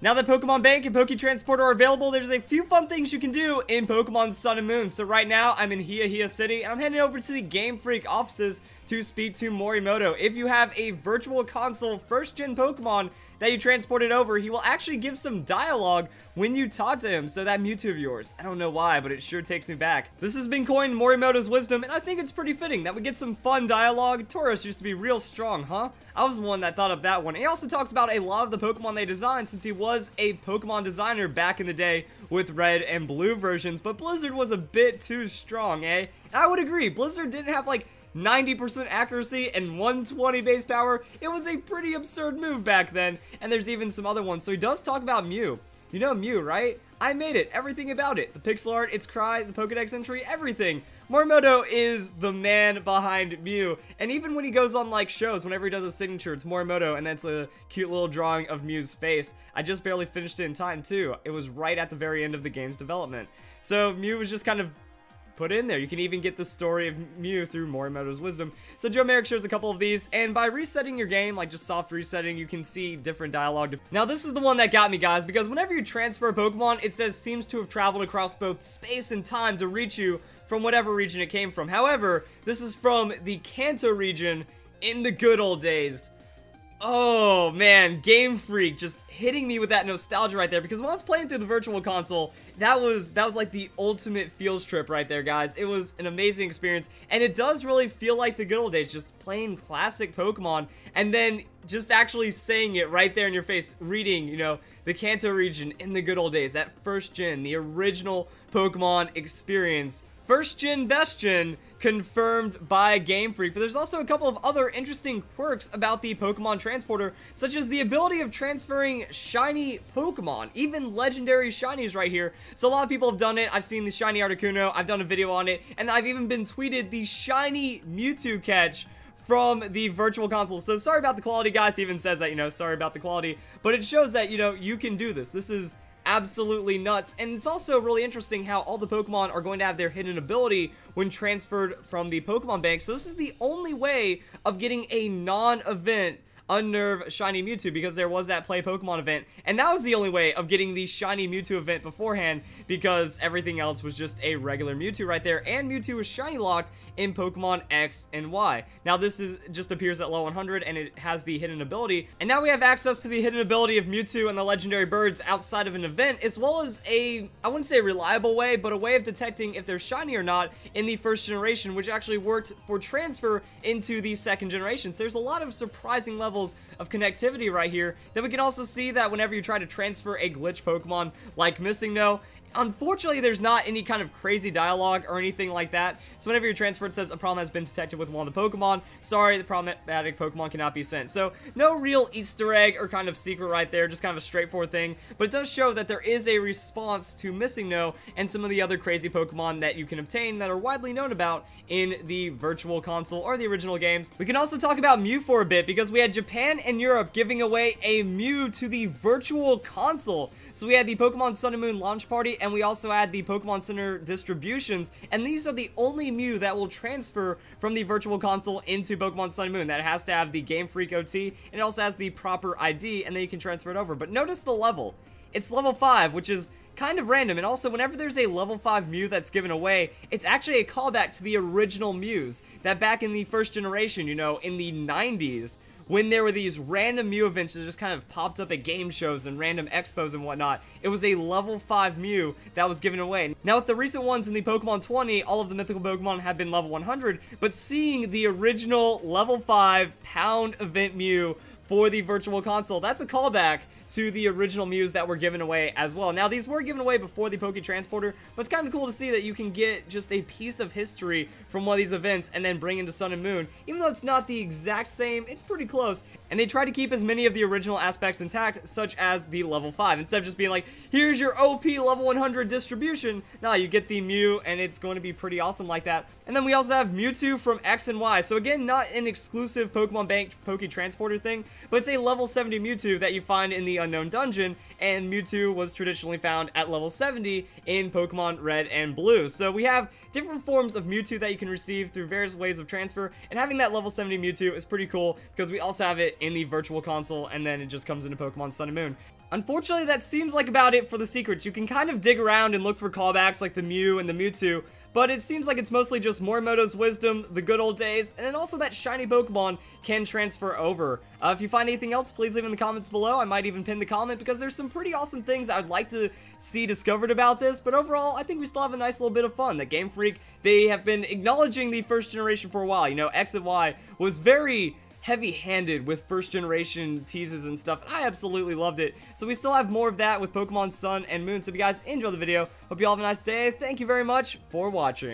Now that Pokemon Bank and Transporter are available, there's a few fun things you can do in Pokemon Sun and Moon. So right now, I'm in Hiya City, and I'm heading over to the Game Freak offices to speak to Morimoto. If you have a Virtual Console first-gen Pokemon that you transported over, he will actually give some dialogue when you talk to him. So that Mewtwo of yours, I don't know why, but it sure takes me back. This has been coined Morimoto's wisdom, and I think it's pretty fitting that we get some fun dialogue. Tauros used to be real strong, huh? I was the one that thought of that one. He also talks about a lot of the Pokemon they designed, since he was a Pokemon designer back in the day with Red and Blue versions, but Blizzard was a bit too strong, eh? And I would agree, Blizzard didn't have like 90% accuracy and 120 base power. It was a pretty absurd move back then, and there's even some other ones. So he does talk about Mew. You know Mew, right? I made it, everything about it. The pixel art, its cry, the Pokedex entry, everything. Morimoto is the man behind Mew, and even when he goes on like shows, whenever he does a signature, it's Morimoto, and that's a cute little drawing of Mew's face. I just barely finished it in time too. It was right at the very end of the game's development. So Mew was just kind of put in there. You can even get the story of Mew through Morimoto's wisdom. So Joe Merrick shares a couple of these, and by resetting your game, like just soft resetting, you can see different dialogue. Now this is the one that got me, guys, because whenever you transfer a Pokemon, it says seems to have traveled across both space and time to reach you from whatever region it came from. However, this is from the Kanto region in the good old days. Oh man, Game Freak just hitting me with that nostalgia right there, because when I was playing through the Virtual Console, that was like the ultimate feels trip right there, guys. It was an amazing experience, and it does really feel like the good old days, just playing classic Pokemon, and then just actually saying it right there in your face, reading, you know, the Kanto region in the good old days, that first gen, the original Pokemon experience. First gen, best gen, confirmed by Game Freak. But there's also a couple of other interesting quirks about the Pokemon Transporter, such as the ability of transferring shiny Pokemon, even legendary shinies right here. So a lot of people have done it. I've seen the shiny Articuno, I've done a video on it, and I've even been tweeted the shiny Mewtwo catch from the Virtual Console. So sorry about the quality, guys. He even says that, you know, sorry about the quality, but it shows that, you know, you can do this. This is absolutely nuts. And it's also really interesting how all the Pokemon are going to have their hidden ability when transferred from the Pokemon Bank. So this is the only way of getting a non-event Unnerve Shiny Mewtwo, because there was that Play Pokemon event, and that was the only way of getting the Shiny Mewtwo event beforehand, because everything else was just a regular Mewtwo right there, and Mewtwo was Shiny locked in Pokemon X and Y. Now this is just appears at level 100, and it has the hidden ability, and now we have access to the hidden ability of Mewtwo and the legendary birds outside of an event, as well as a, I wouldn't say reliable way, but a way of detecting if they're shiny or not in the first generation, which actually worked for transfer into the second generation. So there's a lot of surprising levels of connectivity right here. Then we can also see that whenever you try to transfer a glitch Pokemon like MissingNo, unfortunately, there's not any kind of crazy dialogue or anything like that. So whenever you transfer, it says a problem has been detected with one of the Pokemon. Sorry, the problematic Pokemon cannot be sent. So no real Easter egg or kind of secret right there, just kind of a straightforward thing. But it does show that there is a response to MissingNo and some of the other crazy Pokemon that you can obtain that are widely known about in the Virtual Console or the original games. We can also talk about Mew for a bit, because we had Japan and Europe giving away a Mew to the Virtual Console. So we had the Pokemon Sun and Moon launch party, and we also had the Pokemon Center distributions, and these are the only Mew that will transfer from the Virtual Console into Pokemon Sun and Moon. That has to have the Game Freak OT, and it also has the proper ID, and then you can transfer it over. But notice the level. It's level 5, which is kind of random, and also whenever there's a level 5 Mew that's given away, it's actually a callback to the original Mews that back in the first generation, you know, in the 90s, when there were these random Mew events that just kind of popped up at game shows and random expos and whatnot. It was a level 5 Mew that was given away. Now with the recent ones in the Pokemon 20, all of the mythical Pokemon have been level 100, but seeing the original level 5 pound event Mew for the Virtual Console, that's a callback to the original Mews that were given away as well. Now, these were given away before the Poke Transporter, but it's kind of cool to see that you can get just a piece of history from one of these events and then bring into Sun and Moon. Even though it's not the exact same, it's pretty close. And they try to keep as many of the original aspects intact, such as the level 5. Instead of just being like, here's your OP level 100 distribution, nah, you get the Mew, and it's going to be pretty awesome like that. And then we also have Mewtwo from X and Y. So again, not an exclusive Pokemon Bank Poke Transporter thing, but it's a level 70 Mewtwo that you find in the Unknown Dungeon, and Mewtwo was traditionally found at level 70 in Pokemon Red and Blue. So we have different forms of Mewtwo that you can receive through various ways of transfer, and having that level 70 Mewtwo is pretty cool, because we also have it in the Virtual Console, and then it just comes into Pokemon Sun and Moon. Unfortunately, that seems like about it for the secrets. You can kind of dig around and look for callbacks like the Mew and the Mewtwo, but it seems like it's mostly just Morimoto's wisdom, the good old days, and then also that shiny Pokemon can transfer over. If you find anything else, please leave in the comments below. I might even pin the comment because there's some pretty awesome things I'd like to see discovered about this, but overall, I think we still have a nice little bit of fun. The Game Freak, they have been acknowledging the first generation for a while. You know, X and Y was very heavy-handed with first-generation teases and stuff, and I absolutely loved it. So we still have more of that with Pokemon Sun and Moon. So if you guys enjoyed the video, hope you all have a nice day. Thank you very much for watching.